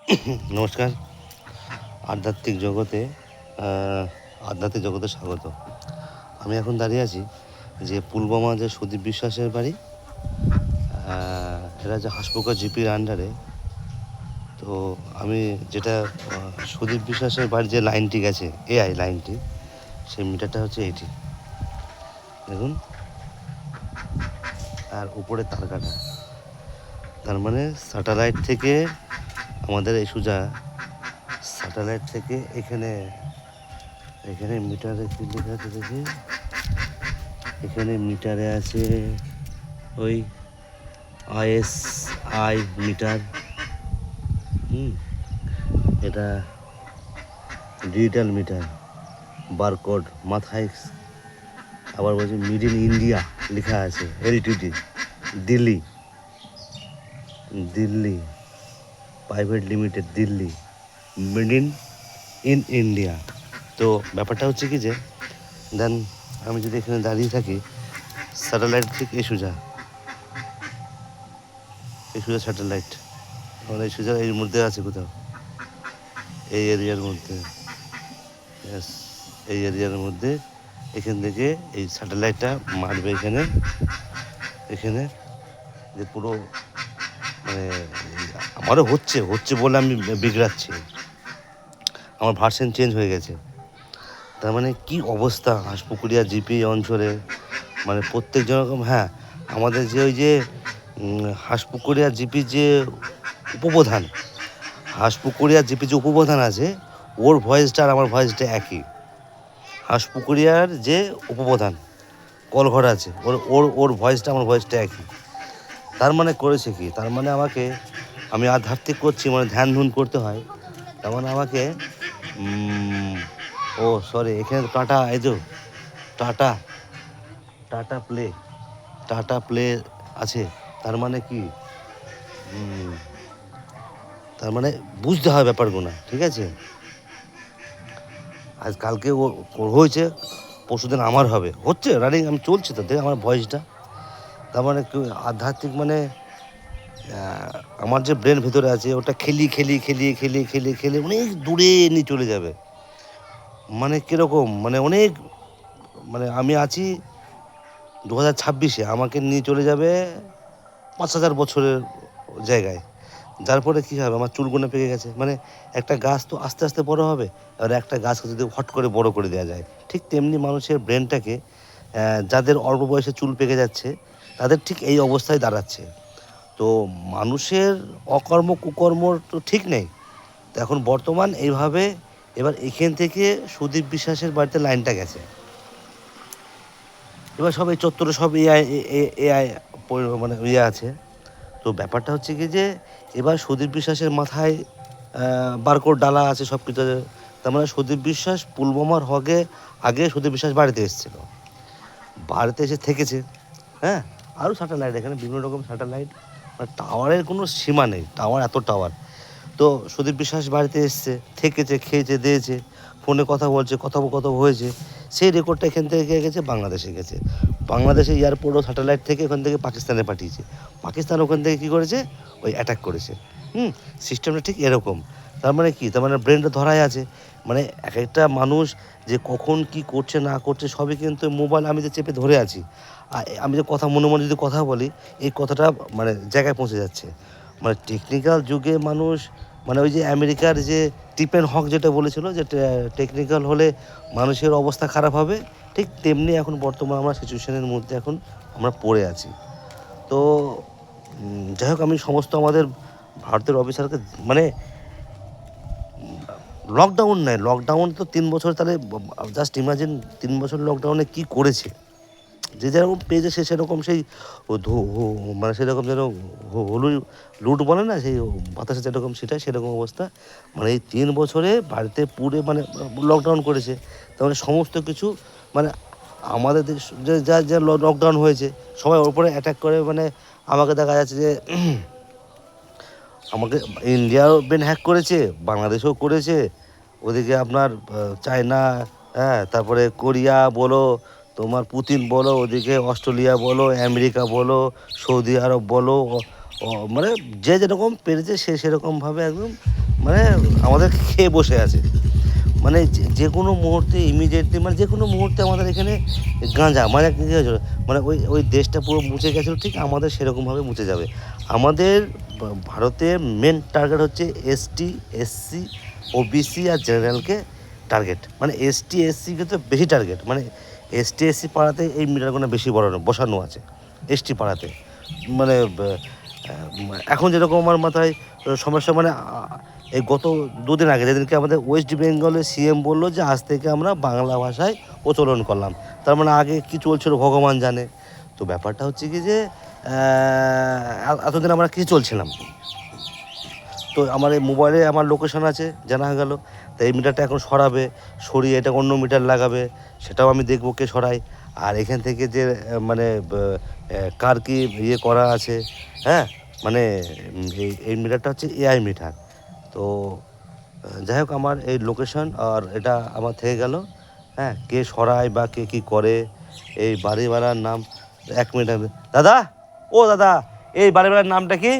নমস্কার। আধ্যাত্মিক জগতে আধ্যাত্মিক জগতে স্বাগত। আমি এখন দাঁড়িয়ে আছি যে পুলবামা যে সুদীপ বিশ্বাসের বাড়ি, এরা যে হাসপুকুর জিপির আন্ডারে। তো আমি যেটা সুদীপ বিশ্বাসের বাড়ির যে লাইনটি গেছে, এআই লাইনটি, সেই মিটারটা হচ্ছে এইটি দেখুন, আর উপরে তার কাটা। তার মানে স্যাটেলাইট থেকে আমাদের এই সোজা স্যাটেলাইট থেকে এখানে মিটারে কি লেখা আছে দেখি, এখানে মিটারে আছে ওই আইএসআই মিটার। এটা ডিজিটাল মিটার, বারকোড মাথায় আবার বলছে মেড ইন ইন্ডিয়া লেখা আছে, Ltd Delhi private limited Delhi, made in India. তো ব্যাপারটা হচ্ছে কি যে দেন আমি যদি এখানে দাঁড়িয়ে থাকি, স্যাটেলাইট ঠিক এই সোজা স্যাটেলাইট, মানে এই সোজা এর মধ্যে আছে কোথাও, এই এরিয়ার মধ্যে, এই এরিয়ার মধ্যে এখান থেকে এই স্যাটেলাইটটা মারবে এখানে যে পুরো মানে আমারও হচ্ছে বলে আমি বিগড়াচ্ছি, আমার ভার্সন চেঞ্জ হয়ে গেছে। তার মানে কি অবস্থা হাঁসপুকুরিয়া জিপি অঞ্চলে, মানে প্রত্যেকজন রকম। হ্যাঁ, আমাদের যে ওই যে হাঁসপুকুরিয়া জিপি যে উপপ্রধান, হাঁসপুকুরিয়া জিপি যে উপপ্রধান আছে, ওর ভয়েসটা আর আমার ভয়েসটা একই। হাঁসপুকুরিয়ার যে উপপ্রধান কলঘর আছে, ওর ভয়েসটা আমার ভয়েসটা একই। তার মানে করেছে কি, তার মানে আমাকে, আমি আধ্যাত্মিক করছি মানে ধ্যান ধুন করতে হয়, তার মানে আমাকে ও সরি, এখানে টাটা, এই যে টাটা প্লে আছে। তার মানে কি, তার মানে বুঝতে হয় ব্যাপারগুলো, ঠিক আছে। আজ কালকে ও হয়েছে, পরশুদিন আমার হচ্ছে রানিং, আমি চলছে তো দেখ আমার ভয়েসটা। তার মানে আধ্যাত্মিক মানে আমার যে ব্রেন ভিতরে আছে ওটা খেলিয়ে অনেক দূরে নিয়ে চলে যাবে। মানে কীরকম, মানে অনেক, মানে আমি আছি 2026-এ, আমাকে নিয়ে চলে যাবে 5,000 বছরের জায়গায়। যার ফলে কী হবে, আমার চুলগুলো পেকে গেছে। মানে একটা গাছ তো আস্তে আস্তে বড় হবে, আর একটা গাছকে যদি হট করে বড় করে দেওয়া যায়, ঠিক তেমনি মানুষের ব্রেনটাকে, যাদের অল্প বয়সে চুল পেকে যাচ্ছে তাদের ঠিক এই অবস্থায় দাঁড়াচ্ছে। তো মানুষের অকর্ম কুকর্ম তো ঠিক নেই। তো এখন বর্তমান এইভাবে, এবার এখান থেকে সুদীপ বিশ্বাসের বাড়িতে লাইনটা গেছে, এবার সব এই চত্বরে সব এআই মানে ইয়ে আছে। তো ব্যাপারটা হচ্ছে কি যে এবার সুদীপ বিশ্বাসের মাথায় বারকোড ডালা আছে সব কিছু। তার মানে সুদীপ বিশ্বাস পুলওয়ামার আগে সুদীপ বিশ্বাস বাড়িতে এসেছিল, বাড়িতে এসে থেকেছে। হ্যাঁ, আরও স্যাটেলাইট, এখানে বিভিন্ন রকম স্যাটেলাইট, মানে টাওয়ারের কোনো সীমা নেই, এত টাওয়ার। তো সুদীপ বিশ্বাস বাড়িতে এসছে, থেকেছে, খেয়েছে, দিয়েছে, ফোনে কথা বলছে, কথোপকথন হয়েছে, সেই রেকর্ডটা এখান থেকে গেছে বাংলাদেশে গেছে। বাংলাদেশে এয়ারপোর্টও স্যাটেলাইট থেকে ওখান থেকে পাকিস্তানে পাঠিয়েছে, পাকিস্তান ওখান থেকে কী করেছে, ওই অ্যাটাক করেছে। সিস্টেমটা ঠিক এরকম। তার মানে কি, তার মানে ব্রেনটা ধরাই আছে। মানে এক একটা মানুষ যে কখন কি করছে না করছে সবই কিন্তু মোবাইল, আমি যে চেপে ধরে আছি, আমি যে কথা মনে যদি কথা বলি, এই কথাটা মানে জায়গায় পৌঁছে যাচ্ছে। মানে টেকনিক্যাল যুগে মানুষ, মানে ওই যে আমেরিকার যে টিপেন হক যেটা বলেছিল যে টেকনিক্যাল হলে মানুষের অবস্থা খারাপ হবে, ঠিক তেমনি এখন বর্তমান আমরা সিচুয়েশনের মধ্যে এখন আমরা পড়ে আছি। তো যাই হোক, আমি সমস্ত আমাদের ভারতের অফিসারকে, মানে লকডাউন তো 3 বছর, তাহলে জাস্ট ইমাজিন 3 বছর লকডাউনে কি করেছে। যে যেরকম পেয়েছে সে সেরকম, সেই মানে সেরকম যেন হলুদ লুট বলে না, সেই বাতাসে যেরকম সেরকম অবস্থা। মানে এই 3 বছরে বাড়িতে পুরে মানে লকডাউন করেছে। তার মানে সমস্ত কিছু, মানে আমাদের দেশ যা লকডাউন হয়েছে, সবাই ওর উপরে অ্যাটাক করে। মানে আমাকে দেখা যাচ্ছে যে আমাকে ইন্ডিয়াও ব্রেন হ্যাক করেছে, বাংলাদেশেও করেছে, ওদিকে আপনার চায়না, হ্যাঁ, তারপরে কোরিয়া বলো, তোমার পুতিন বলো, ওদিকে অস্ট্রেলিয়া বলো, আমেরিকা বলো, সৌদি আরব বলো, মানে যে যেরকম পেরেছে সে সেরকমভাবে একদম মানে আমাদের খেয়ে বসে আছে। মানে যে কোনো মুহূর্তে ইমিডিয়েটলি, মানে যে কোনো মুহূর্তে আমাদের এখানে গাঁজা মানে কী হয়েছিল, মানে ওই ওই দেশটা পুরো মুছে গেছিলো, ঠিক আমাদের সেরকমভাবে মুছে যাবে। আমাদের ভারতের মেন টার্গেট হচ্ছে এসটি, এসসি, ওবিসি আর জেনারেলকে টার্গেট, মানে এসটি এসসিকে তো বেশি টার্গেট, মানে এসটি এসসি পাড়াতে এই মিটারগুলো বেশি বসানো আছে। এসটি পাড়াতে মানে এখন যেরকম আমার মাথায় সমস্যা, মানে এই গত দুদিন আগে যেদিনকে আমাদের ওয়েস্ট বেঙ্গলের সিএম বললো যে আজ থেকে আমরা বাংলা ভাষায় প্রচলন করলাম, তার মানে আগে কি চলছিল ভগবান জানে। তো ব্যাপারটা হচ্ছে কি যে এতদিন আমরা কিছু চলছিলাম, তো আমার এই মোবাইলে আমার লোকেশন আছে, জানা গেল। তো এই মিটারটা এখন সরাবে, সরিয়ে এটা অন্য মিটার লাগাবে, সেটাও আমি দেখবো কে সরাই। আর এখান থেকে যে মানে কার কি ইয়ে করা আছে, হ্যাঁ, মানে এই মিটারটা হচ্ছে এআই মিটার। তো যাই হোক, আমার এই লোকেশন আর এটা আমার থেকে গেল, হ্যাঁ, কে সরায় বা কে কী করে। এই বাড়িওয়ালার নাম, 1 মিনিট দাদা, ও দাদা, এই বাড়িওয়ালার নামটা কি?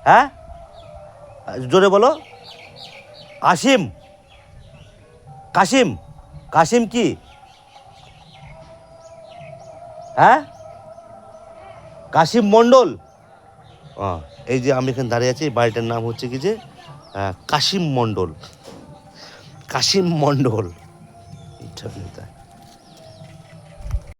হ্যাঁ, জোরে বলো। আসিম, কাশিম, কাশিম কি? হ্যাঁ, কাশিম মণ্ডল। এই যে আমি এখানে দাঁড়িয়ে আছি, এই বাড়িটার নাম হচ্ছে কি যে কাশিম মণ্ডল, কাশিম মণ্ডল।